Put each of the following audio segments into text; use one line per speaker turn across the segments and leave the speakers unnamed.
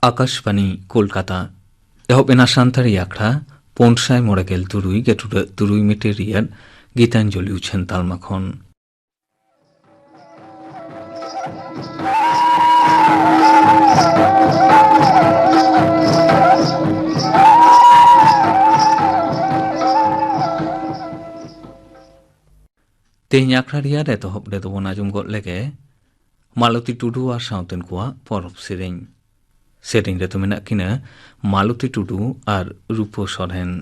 आकाशवाणी कोलकाता एहब एना सानतारि आखड़ा पन्साय मरेगेल तुरुई गेटुरे तुरुई मिटे रियाद गीतांजलि उछेन तालमाखन तेहनी आखड़ा रियाद एतहब देदबन आजम गद लेगे मालती टुडू आर सावतेन कोआ परब सेरें सेरें रेतो मेना किना मालती टुडू आर रूपो सरेन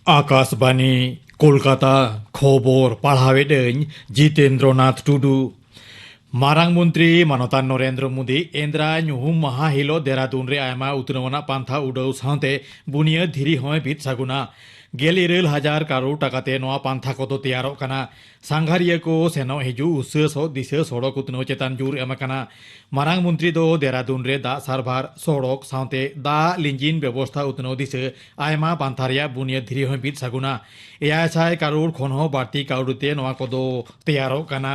आकाशवाणी कोलकाता खबर पढ़ावेदें जितेंद्रनाथ टुडू मारांग मंत्री मानतान नरेंद्र मोदी एंद्रा ᱧᱩᱦᱩᱢ ᱢᱟᱦᱟ ᱦᱤᱞᱳᱜ देहरादून रे आयमा उतनवना पांथा उड़ाव सावते बुनिया धीरी होय बित सागुना 11,000 करोड़ टाकाते नोआ पांथा कोदो तैयारोग कना सांघारिया को सेनो हिजू उस्सो दिशा सड़क उतनव चेतान जुर एमकना मारांग मंत्री दो देहरादून रे दा सारभार सड़क सावते दा लिंजिन व्यवस्था उतनव दिशा आयमा पांथारिया बुनिया धीरी होय बित सागुना 1,000 करोड़ खन हो बाड़ती काउडुते नोआ कोदो तैयारोग कना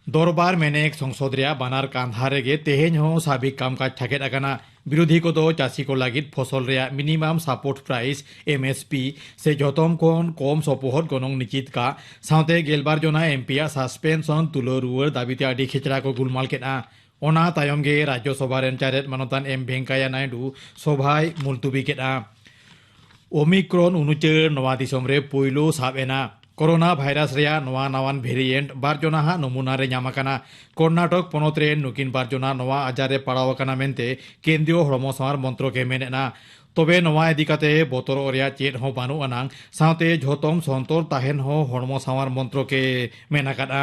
दरबार मेनेक संसद रे बानार कांधा रेगे तेहेन हो साबिक कामकाज ठाकेद आकाना विरोधी को चाषी को लगित फसल रे मिनिमाम सपोर्ट प्राइस MSP से जतम खन कम सपोहद गनंग निश्चित का सावते 12 जना MP सस्पेंशन तुलो रुआर दाबिते आदि खेचरा को गुलमाल केना ओना तायम गे राज्यसभा रेन चारेट मानतान एम वेंकैया नायडू सभाय मुलतुबी केदा ओमिक्रन उनुचर नवा दिसम रे पुइलो साब एना कोरोना भाइरास रेया नवा नावान भेरिएंट बारजना हा नमुना रे ᱧᱟᱢᱟᱠᱟᱱᱟ कर्नाटक पनत रे नुकिन बारजना नवा आजार रे पड़ावकाना मेनते केंद्रीय हड़मो सामार मंत्रके मेनेना तबे नवा इदिकाते बतर रेया चेद हो बानु अनांग सावते झोतम संतर ताहेन हो हड़मो सामार मंत्रके मेनाकादा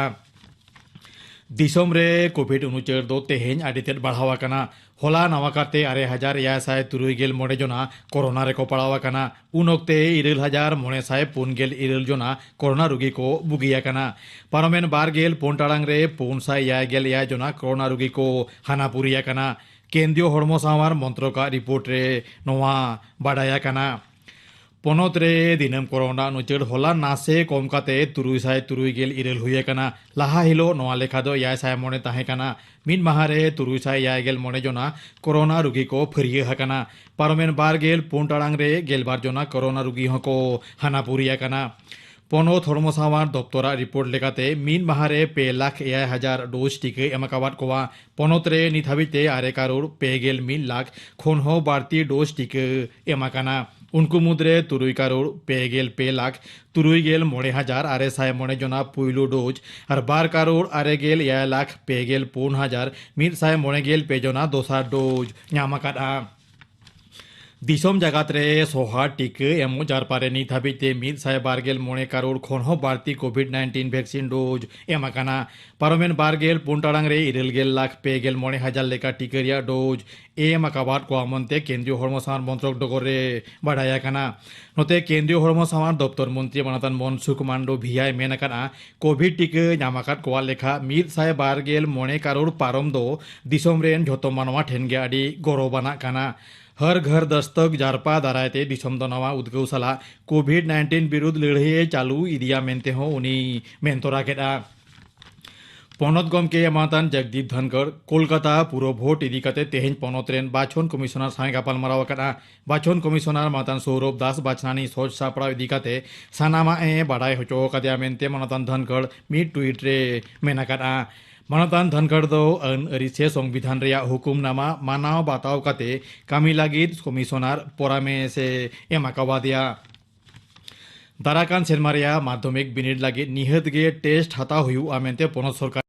दिसम रे कोविड 19 दो तेहेन आडितेट बढ़ावाकाना होला नवाकाते 6,603 जना कोरोना रे को पड़ावाकाना उन ओक्ते 6,903 जना कोरोना रोगी को बुगियाकाना पारमेन 12 पुन टाड़ांग रे 556 जना कोरोना रोगी को हानापुरियाकाना केंद्रीय हड़मो सामार मंत्र का रिपोर्ट रे नवा बाडायाकाना पनत रे दिनम कोरोना नुचड़ होला नासे कम काते 373 हुयेकाना लाहा हिलो नवा लेखा दो 600 मोने ताहेकाना मिन माहारे 359 जना कोरोना रोगी को फरिये हकाना पारमेन 12 पुन टाड़ांग रे 12 जना कोरोना रोगी हको हानापुरियाकाना पनत हड़मो सामार दप्तरा रिपोर्ट लेकाते मिन माहारे 2,01,000 डोज टीके एमाकाबाद कोवा पनत रे नित हाबिते 6,50,000 लाख खन हो बाड़ती डोज टीके एमाकाना उनको मुद्रे 3,53,09,6 जना पुइलो डोज और 12,64,54,195 जना दोसार डोज ᱧᱟᱢᱟᱠᱟᱫᱟ दिसम जगत रे सोहा टीके एमो जारपारे नित हाबिते 129 करोड़ खन हो बाड़ती कोविड-19 वैक्सीन डोज एमाकाना पारमेन 12 पुन टाड़ांग रे 9,53,9,000 लेका टीके रिया डोज एमाकाबाद को आमनते केंद्रीय हड़मो सामार मंत्रक डगरे बाडायाकाना नोते केंद्रीय हड़मो सामार दप्तर मंत्री मानतान मनसुख मांडो भियाय मेनाकाना कोविड टीके ᱧᱟᱢᱟᱠᱟᱫ कोवा लेखा 129 करोड़ पारम दो दिसम रेन झोतो मानवा ठेनगे आडी गौरवबाना काना हर घर दस्तक जारपा दारायते दिसम दनवा उद्गव सला कोविड-19 विरुद्ध लड़ाई चालू इदिया मेनते हो उनी मेनतोरा केदा पनत गमके मातान जगदीप धनखड़ कोलकाता पुरो भोट इदिकाते तेहेन पनत रेन बाछन कमिशनर साय गापाल माराव काना बाछन कमिशनर मातान सौरभ दास बाछनानी सोच सापड़ा इदिकाते सानामा बाडाय होचो कादिया मेनते मानतान धनखड़ मिड ट्वीट रे मेनाकादा मानतान धनखड़ दो अन अरिसे संविधान रेया हुकुमनामा मानाव बाताव काते कामी लागिद कमिशनर परामेसे एमाकावादिया दाराकान सेरमारिया माध्यमिक बिनिड लागिद निहत गे टेस्ट हता हुयु आमेंते पनत सरकार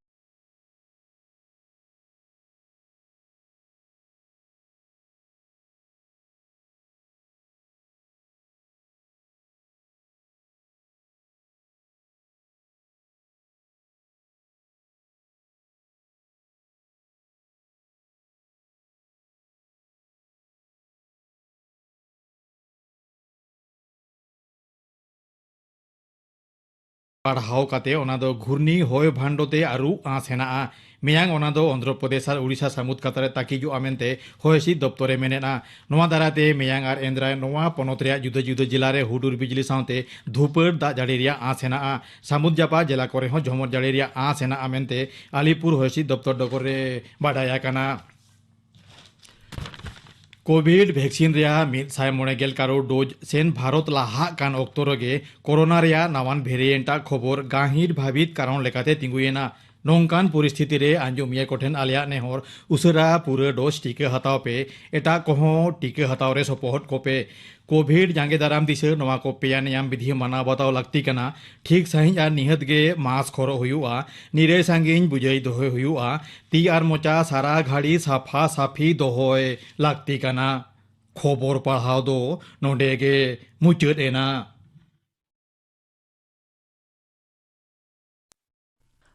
पढ़ाव काते ओना दो घूर्णी होय भांडोते आरु आस हेनाआ मेयांग ओना दो आंध्र प्रदेश और उड़ीसा सामुद कातारे ताकिजु आमेनते होयसी दप्तरे मेनेना नोवा दाराते मेयांग आर एंद्राय नोवा पनत रेया जुदा जुदा जिला रे हुडुर बिजली सावते धुपर दा जाड़ी रेया आस हेनाआ सामुद जापा जिला करे हो झमर जाड़ी रेया आस हेना आमेनते आलीपुर होयसी दप्तर डगरे बाडाया काना कोविड वैक्सीन रेया 190 करोड़ डोज सेन भारत लाहा कान ऑक्टो रगे कोरोना रेया नावान भेरिएंटा खबर गाहिर भावित कारण लेकाते तिंगुयेना नोंकान परिस्थिति रे आंजुमिया कोठेन आलिया नेहर उसरा पूरे डोज टीके हताव पे एटा कोहो टीके हताव रे सपोहट कोपे कोविड जांगे दाराम दिसे नवा को पेया नियम विधि माना बताव लगती कना ठीक सही आर निहत गे मास्क खरो हुयुआ निरे सांगिन बुझाई दोहे हुयुआ ती आर मोचा सारा घाड़ी साफा साफी दोहोय लगती कना खबर पढ़ाव दो नोडे गे मुचद एना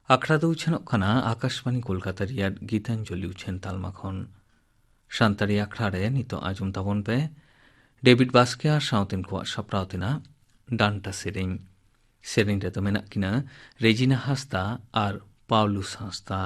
आखड़ा दो उछनोग खाना आकाशवाणी कोलकाता रियाद गीतांजलि उछन तालमा खन शांतारी आखड़ा रे नितो आजुम ताबन पे डेविड बास्के आर साउथिन को सप्रावतिना डांटा सेरेंग रे तो मेना किना Regina हास्ता are Paulus हास्ता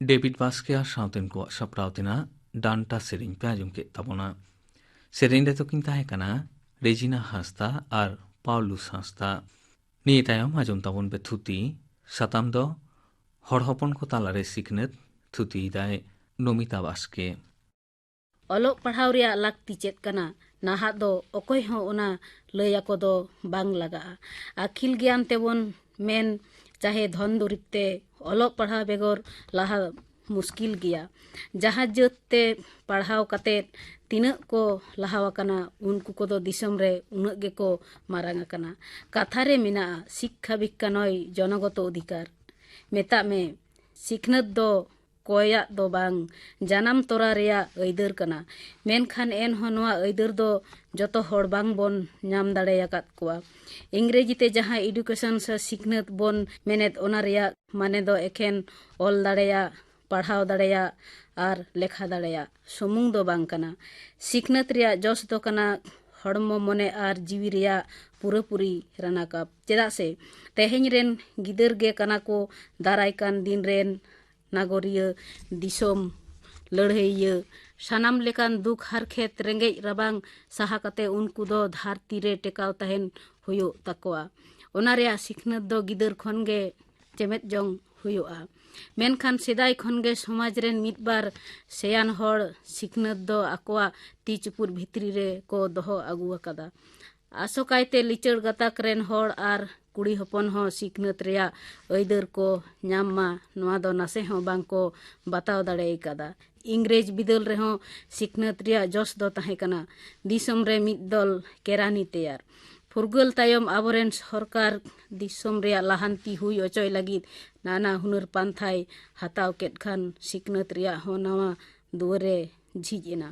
David Baske और साउतेन को सप्रावतिना डांटा सेरिंग पे आजम के तबोना सेरिंग रे तो किन ताहे कना रेजिना हास्ता और पाउलुस हास्ता निये तायम आजम तबोन पे थुती सताम दो हर हपन को तालारे सिकनेत थुती दाय नमिता बास्के
ᱚᱞᱚᱜ ᱯᱟᱲᱦᱟᱣ ᱨᱮᱭᱟᱜ ᱞᱟᱹᱠᱛᱤ ᱪᱮᱫ ᱠᱟᱱᱟ ᱱᱟᱦᱟᱜ ᱫᱚ ᱚᱠᱚᱭ ᱦᱚᱸ ᱚᱱᱟ ᱞᱟᱹᱭ ᱟᱠᱚ ᱫᱚ ᱵᱟᱝ ᱞᱟᱜᱟᱜᱼᱟ ᱟᱹᱠᱤᱞ ᱜᱮᱭᱟᱱ ᱛᱮᱵᱚᱱ ᱢᱮᱱ ᱪᱟᱦᱮ ᱫᱷᱚᱱ ᱫᱩᱨᱤᱵ ᱛᱮ ᱚᱞᱚᱜ ᱯᱟᱲᱦᱟᱣ ᱵᱮᱜᱚᱨ ᱞᱟᱦᱟ मुश्किल गया जहाँ जते पढ़ाव कतेत तीना को लहावाकना उनको को दिसम रे उन्नत गेको मारांगाकना कथा रे मेना शिक्षा विक्का नय जनगत अधिकार मेता में सिखनत दो कोया दो बांग जानम तोरा रेया ऐदर कना मेनखान एन होनवा ऐदर दो जतो हर बांग बोन नाम दाड़ेयाकात कोआ इंग्रेजी ते जहाँ एडुकेशन से सिखनत बोन मेनेत ओना रेया माने दो एखेन ऑल दाड़ेया पढ़ाव दाड़ेया और लेखा दाड़ेया सुमुंग दो बांग कना सिखनत रेया जोश दो कना हड़मो मने और जीवी रेया पूरापूरी रानाकाप चेदा से तेहेñ रेन गिदर गे कना को दाराय कान दिन रेन नागरिय दिसोम लड़हैय सानाम लेकान दुख हारखेत रेंगेज रबांग साहा कते उनको दो धरती रे टेकाव तहन हुयो तकोआ ओना रेया सिखनत दो गिदर खनगे चेमेत जोंग हुयोआ मेनखान सेदाय खनगे समाज रेन मिदबार सेयान हड़ सिखनत दो आकोआ ती चुपुर भितरी रे को दोहो आगु अकादा आसोकायते लिचड़ गताक रेन हड़ आर कुड़ी हपन हो सिखनत रेया ऐदर को नामा नवा दो नासे हो बांग को बताव दाड़े कादा इंग्रेज बिदल रे हो सिखनत रेया जोश दो ताहे कना दिसम रे मिद दल केरानी तैयार फुरगल तायम आबोरेन सरकार दिसम रेया लाहांती हुई अचय लगित नाना हुनर पांथाय हताव केत खान सिखनत रेया हो नवा दुआरे झिजना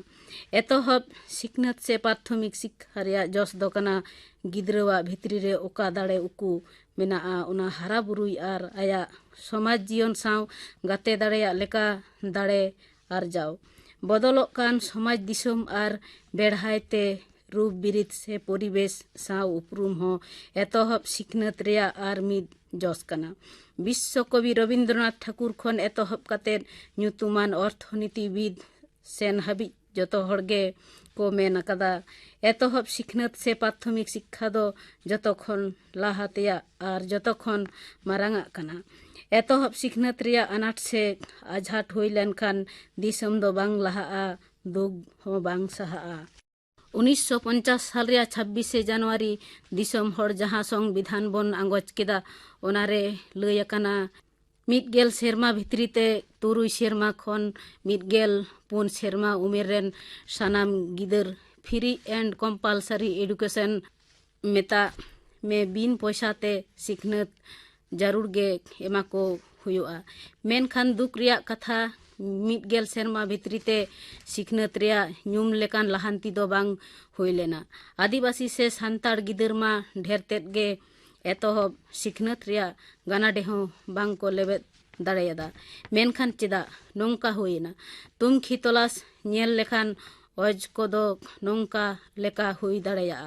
एतोहब सिखनत से प्राथमिक शिक्षा रेया जोश दो कना गिद्रवा भितरी रे ओका दाड़े उकू मेना ओना हारा बुरुई आर आया समाज जीवन साव गाते दाड़ेया लेका दाड़े आरजाव बदलोक कान समाज दिसम आर बेढ़ायते रूप बिरित से परिवेश साव उपरूम हो एतोहब सिखनत रेया आर मिद जोश कना विश्व कवि रविंद्रनाथ ठाकुर खन एतोहब कतेद ᱧᱩᱛᱩᱢᱟᱱ अर्थनीतिविद सेन हाबी जतो हड़गे को मेन अकादा एतोहब सिखनत से प्राथमिक शिक्षा दो जतो खन लाहातेया आर जतो खन मारांगा कना एतोहब सिखनत रेया अनाट से आझाट हुई लेनखान दिसम दो बांग लाहा दुग हो बांग सहा 1950 साल रे 26 जनवरी दिसम हड़ जहाँ संविधान बन आंगोज केदा ओनारे लय अकाना मिदगेल सेरमा भितरीते तुरुई सेरमा खन मिदगेल पुन सेरमा उमेर रेन सानाम गिदर फ्री एंड कंपलसरी एडुकेशन मेता में बिन पैसाते सिखनत जरूर गे एमा को हुआ मेनखान दुख रिया कथा मिदगेल सेरमा भितरीते सिखनत रेया ᱧᱩᱢ लेकान लाहांती दो बांग हुई लेना आदिवासी से सांताड़ गिदर मा ढेर तेत गे एतोहब सिखनत रेया गानाडे हो बांग को लेबेद दाड़ेयादा मेनखान चेदा नोंका हुईना तुमखी तलाश नेल लेखान अज को दो नोंका लेका हुई दाड़ेया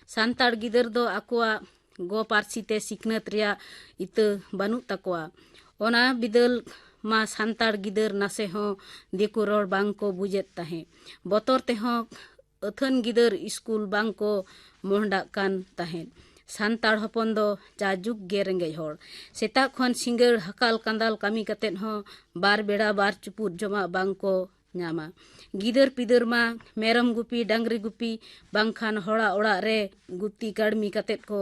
सांताड़ गिदर दो आकुआ गो पारसीते सिखनत रेया इत बानु तकोआ ओना बिदल मा सांताड़ गिदर नासे हो दिकु रोड बांग को बुझेत ताहे बतर ते हो अथन गिदर स्कूल बांग को मोहडा कान ताहे सांताड़ हपन दो जाजुग गे रेंगे हड़ सेता खन सिंगर हकाल कांदाल कामी कतेन हो बार बेड़ा बार चुपुर जमा बांग को नामा गिदर पिदर मा मेरम गुपी डांगरी गुपी बांगखान हड़ा ओड़ा रे गुती काड़मी कतेत को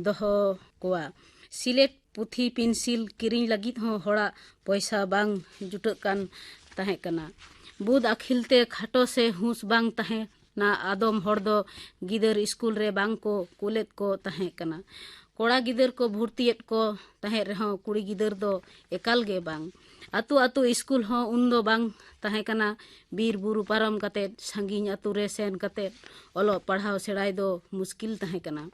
दोहो कोआ सिलेट पुथी पेंसिल किरिंग लगित हो हड़ा पैसा बांग जुटक कान ताहे कना बुद अखिलते खाटो से हुस बांग ताहे ना आदम हड़ दो गिदर स्कूल रे बांग को कुलेत को ताहे कना कोड़ा गिदर को भर्तियत को ताहे रहो कुड़ी गिदर दो एकाल गे बांग आतु आतु स्कूल हो उन दो बांग ताहे कना बीर बुरु पारम कते संगीन आतु रे सेन कते ओलो पढ़ाव सेड़ाई दो मुश्किल ताहे कना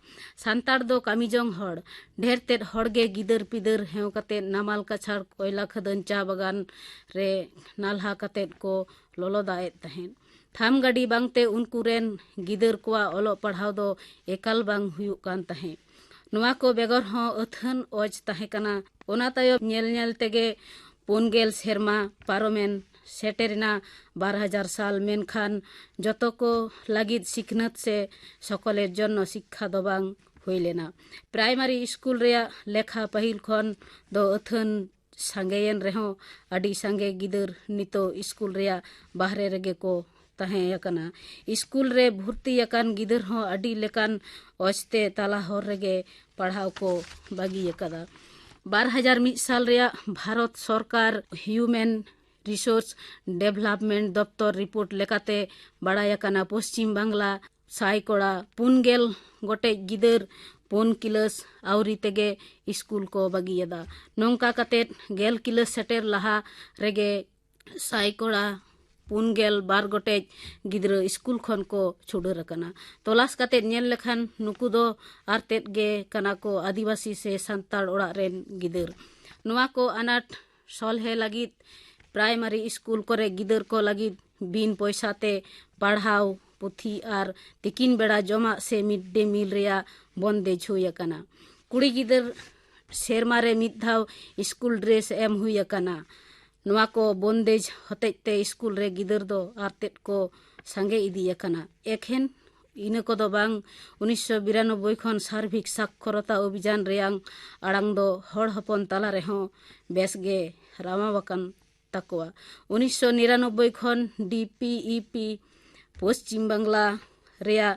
सांताड़ दो कामीजोंग हड़ ढेर तेद हड़गे गिदर पिदर हेव कते नामाल कछाड़ कोयला खदन चा बगान रे नालहा कते को लोलो दाएत ताहे थाम गाड़ी बांगते उनको रेन गिदर कोआ ओलो पढ़ाव दो एकाल बांग हुयुक कान ताहे नुआ को बेगर हो अथन ओज ताहे कना ओना तायो नेल नेल तेगे पुनगेल सेरमा पारोमेन सेटेरना 12,000 साल मेनखान जतो को लागिद सिखनत से सकलेर जन्नो शिक्षा दो बांग हुई लेना प्राइमरी स्कूल रेया लेखा पहिल खन दो अथन सांगेयन रेहो अडी सांगे गिदर नितो स्कूल रेया बाहरे रेगे को तहें यकना स्कूल रे भर्ती यकान गिदर हो अडी लेकान ओचते ताला होर रेगे पढ़ाव को बागी यकदा 2001 साल रेया भारत सरकार ह्यूमन रिसोर्स डेवलपमेंट दफ्तर रिपोर्ट लेकाते बड़ायकना पश्चिम बांगला साइकोड़ा पुनगेल गोटे गिदर 4 किलस आउरी तेगे स्कूल को बागियदा नोंका कतेत 10 किलस सेटेर लहा रेगे साइकोड़ा पुनगेल 12 गोटे गिदर स्कूल खन को छुडर रकना तलाश कतेत नेल लेखान नुकु दो आरतेत गे कना को आदिवासी से संताड़ ओड़ा रेन गिदर नुआ को अनाट सलहे लगित प्राइमरी स्कूल करे गिदर को लगित बिन पैसाते पढ़ाव पुथी आर तिकिन बेड़ा जमा से मिड डे मील रेया बंदेज हुई अकना कुड़ी गिदर सेरमारे मिद धाव स्कूल ड्रेस एम हुई अकना नुआ को बंदेज हतेते स्कूल रे गिदर दो आरतेत को संगे इदी अकना एखेन इन को दो बांग 1992 खन सार्विक साक्षरता अभियान रेयांग आड़ांग दो हड़ हपन ताला रेहो बेसगे रामावकन तकवा 1999 खन डीपीईपी पश्चिम बांगला रेया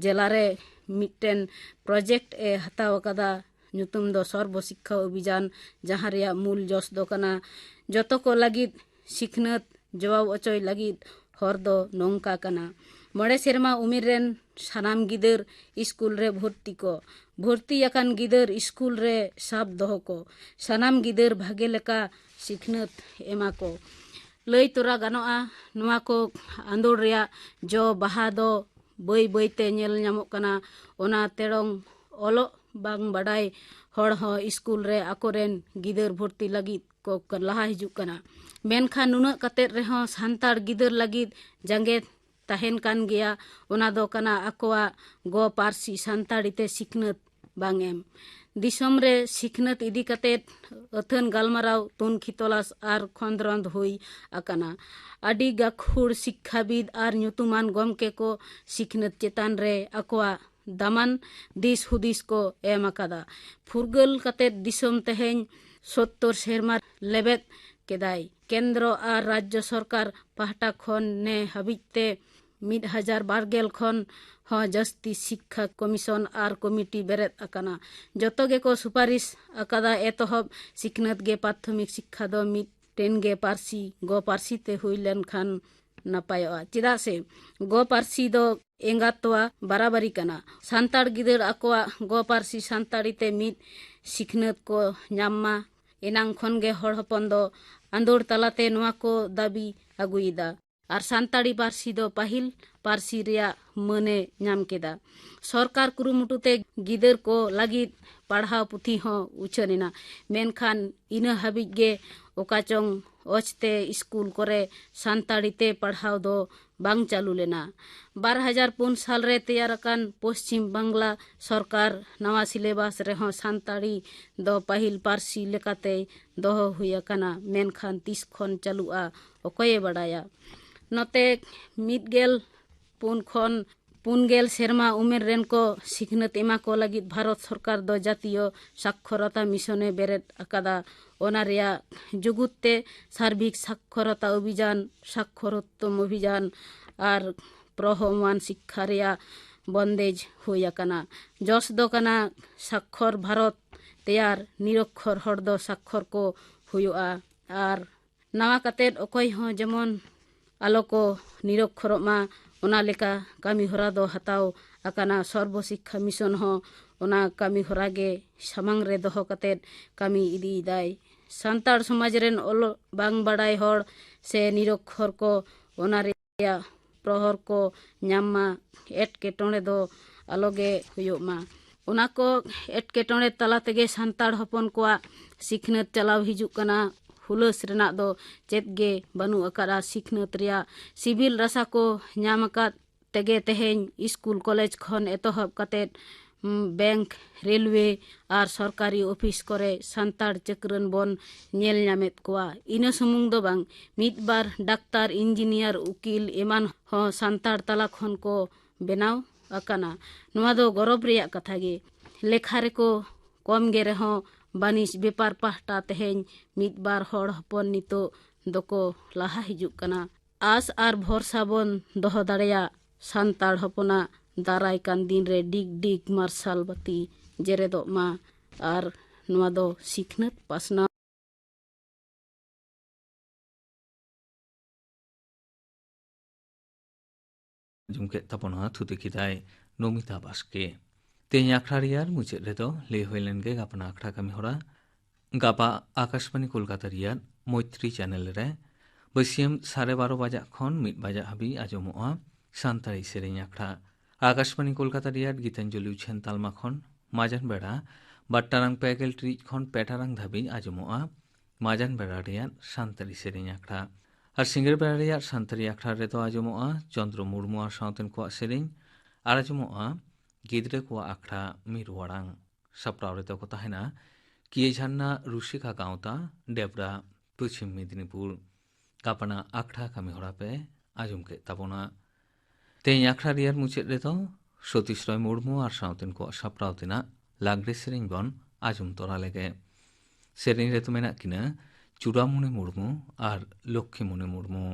जिलारे मिट्टन प्रोजेक्ट ए हताव कदा ᱧᱩᱛᱩᱢ ᱫᱚ ᱥᱚᱨᱵᱚ ᱥᱤক্ষᱟ ᱚભિયાન ᱡᱟᱦᱟᱸ ᱨᱮᱭᱟᱜ ᱢᱩᱞ ᱡᱚᱥ ᱫᱚ ᱠᱟᱱᱟ ᱡᱚᱛᱚ ᱠᱚ ᱞᱟᱹᱜᱤᱫ ᱥᱤᱠᱷᱱᱟᱹᱛ ᱡᱚᱣᱟᱣ ᱚᱪᱚᱭ ᱞᱟᱹᱜᱤᱫ ᱦᱚᱨ ᱫᱚ ᱱᱚᱝᱠᱟ ᱠᱟᱱᱟ 9 ᱥᱮᱨᱢᱟ ᱩᱢᱮᱨ ᱨᱮᱱ ᱥᱟᱱᱟᱢ ᱜᱤᱫᱟᱹᱨ स्कूल रे भर्ती को भर्ती अकान गिदर स्कूल रे साब दोहो को सानाम गिदर भागे लेका सिखनत एमा को लई तोरा गानोआ नुआ को आंदोड़ रेया जो बहा दो बई बईते नेल ᱧᱟᱢᱚᱜ ᱠᱟᱱᱟ ओना तेड़ोंग ओलो बांग बड़ाई हड़ हो स्कूल रे आकोरेन गिदर भर्ती लगित को लहा हिजुक कना मेनखा नुना कतेर रेहो सांताड़ गिदर लगित जंगे तहेन कान गया ओना दो कना अकोआ गो पारसी सांताड़ी ते सिखनत बांगेम दिसम रे सिखनत इदी कतेत अथन गालमाराव तुनखी तलाश आर खंद्रंद हुई अकना अडी गाखुड़ शिक्षाविद आर ᱧᱩᱛᱩᱢᱟᱱ गमके को सिखनत चेतान रे अकोआ दामान दिस हुदिस को एम अकादा फुरगल कतेत दिसम तेहेन 70 सेरमा लेबेत केदाई केंद्र आर राज्य सरकार पाहटा खन ने हबिते 1012 खन हो जस्ती शिक्षा कमीशन आर कमिटी बेरेत अकना जतो गे को सुपारिश अकादा एतहब सिखनत गे प्राथमिक शिक्षा दो मिटेन गे पारसी गो पारसी ते हुइलेन खान नपायोआ चिदा से गो पारसी दो एंगातोआ बराबरी कना सांताड़ गिदर अकोआ गो पारसी सांताड़ी ते मिट सिखनत को ᱧᱟᱢमा एनांग खन गे हड़ हपन दो आंदोड़ तलाते नुआ को दाबी अगुईदा आर सांताड़ी पारसी दो पाहिल पारसी रिया मने ᱧᱟᱢ केदा सरकार कुरुमुटुते गिदर को लागिद पढ़ाव पुथी हो उछनेना मेनखान इना हाबिज गे ओकाचोंग ओचते स्कूल करे सांताड़ी ते पढ़ाव दो बांग चालू लेना 2005 साल रे तैयार अकान पश्चिम बांगला सरकार नवा सिलेबस रेहो सांताड़ी दो पाहिल पारसी लेकाते दोहो हुई अकाना मेनखान 30 खन चालुआ ओकोये बड़ाया नोते मिदगेल पुनगेल सेरमा उमेर रेन को सिखनत एमा को लगित भारत सरकार दो जातीय साक्षरता मिशने बेरेत अकादा ओना रेया जुगुते सार्विक साक्षरता अभियान साक्षरोत्तम अभियान आर प्रहमान शिक्षा रेया बंदेज हुई अकाना जस दो कना साक्षर भारत तैयार निरक्षर हड़ दो साक्षर को हुआ आर नवा कतेत ओकोय हो जेमन आलो को निरक्षरमा ओना लेका कामी हरा दो हताव अकाना सर्व शिक्षा मिशन हो ओना कामी हरा गे सामांग रे दोहो कतेत कामी इदी दाय सांताड़ समाज रेन ओल बांग बड़ाई हड़ से निरक्षर को ओना रेया प्रहर को ᱧᱟᱢमा एटकेटोणे दो आलोगे हुयोमा ओना को एटकेटोणे तला तेगे सांताड़ हपन कोआ सिखनत चलाव हिजुक कना हुलस रेना दो चेत गे बनु अकारा सिखनत रिया सिविल रसा को ᱧᱟᱢ अकात तेगे तेहेन स्कूल कॉलेज खन एतहब कतेत बैंक रेलवे और सरकारी ऑफिस करे संताड़ चक्रन बन नेल नामेत कोआ इना सुमुंग दो बांग मित बार डाक्तार इंजीनियर उकिल एमान हो संताड़ तला खन को बेनाव अकाना नुआ दो गौरव रिया कथा गे लेखा रे को कम गे रहो बानिज बेपार पाहटा तेहेñ मित बार हड़ हपन नितो दको लाहा हिजुक कना आस आर भरसा बन दोहो दाड़ेया संताड़ हपना दाराय कान दिन रे डिग डिग मार्शल बत्ती जेरेदो मा आर नुआ दो सिखनत पासना
जुमके तपना थुते किदाय नोमिता बास्के तेहेñ आखड़ा रियार मुचेद रेदो ले होइलेन गे गापना आखड़ा कमी हरा गापा आकाशवाणी कोलकाता रियार मैत्री चैनल रे बसियम 12:30 बजा खन 1 बजा हाबी आजमोआ सानताड़ी सेरेñ आखड़ा आकाशवाणी कोलकाता रियार गीतांजलि उछेन तालमा खन माजान बेड़ा 12 पेगेल ट्रिज खन पेटारांग धाबी आजमोआ माजान बेड़ा रियार सानताड़ी सेरेñ आखड़ा और सिंगर बेड़ा रियार सानताड़ी आखड़ा रेदो आजमोआ चंद्र मुर्मुआ सावतेन को सेरेñ और आजमोआ गिद्रे को आखड़ा मिरुआरांग सप्राव रेदो को ताहेना किए झान्ना रुशिका गांवता डेबरा पश्चिम मेदिनीपुर गापना आखड़ा कमी हरा पे आजम के ताबोना तेहेñ आखड़ा रियार मुचेद रेदो सतीश रॉय मुर्मू और सावतेन को सप्राव तेना लागरे सेरेñ बन आजम तोरा लेगे सेरेñ रेतो मेना किना चूड़ामुनि मुर्मू और लक्ष्मीमुनि मुर्मू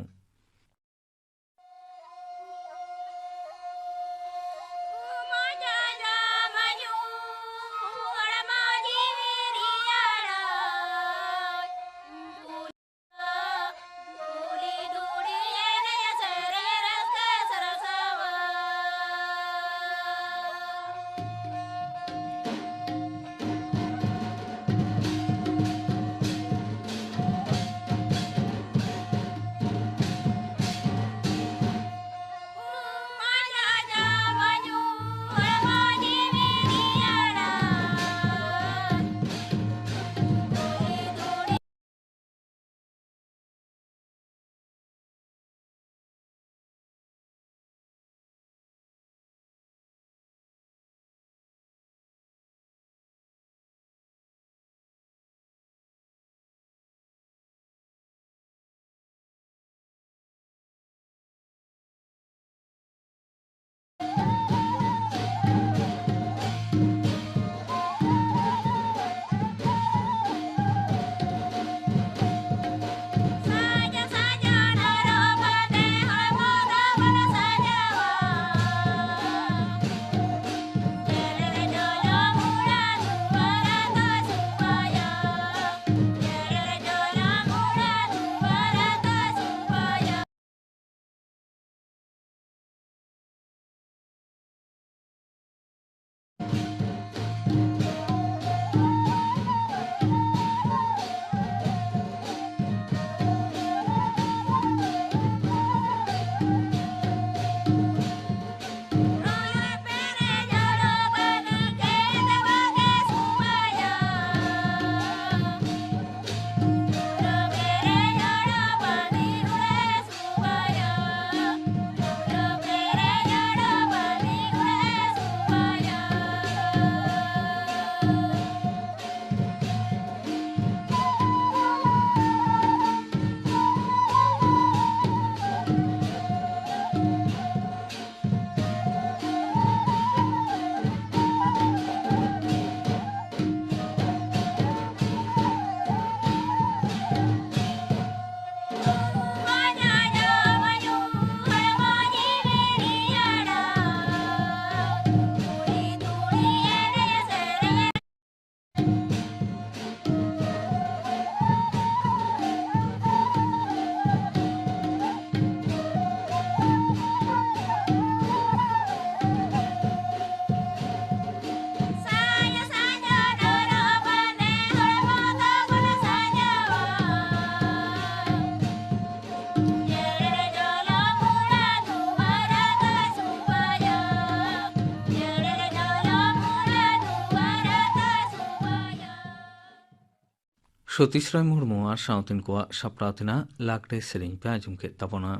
सतीश रॉय मुर्मू और सावतेन को सप्रावतेना लागरे सेरेñ पे आजम के ताबोना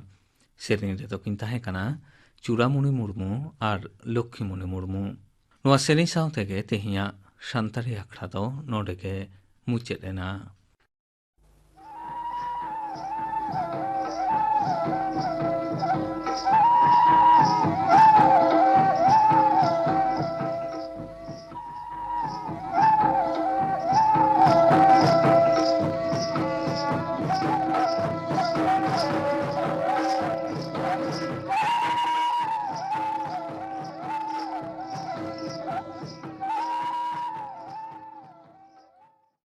सेरेñ रेदो किन ताहें काना चूड़ामुनि मुर्मू और लक्ष्मीमुनि मुर्मू ᱱᱚᱣᱟ ᱥᱮᱨᱮᱧ ᱥᱟᱶ ᱛᱮᱜᱮ ᱛᱮᱦᱮᱧᱟᱜ ᱥᱟᱱᱛᱟᱲᱤ ᱟᱠᱷᱲᱟ ᱫᱚ ᱱᱚᱰᱮ ᱜᱮ ᱢᱩᱪᱟᱹᱫ ᱮᱱᱟ।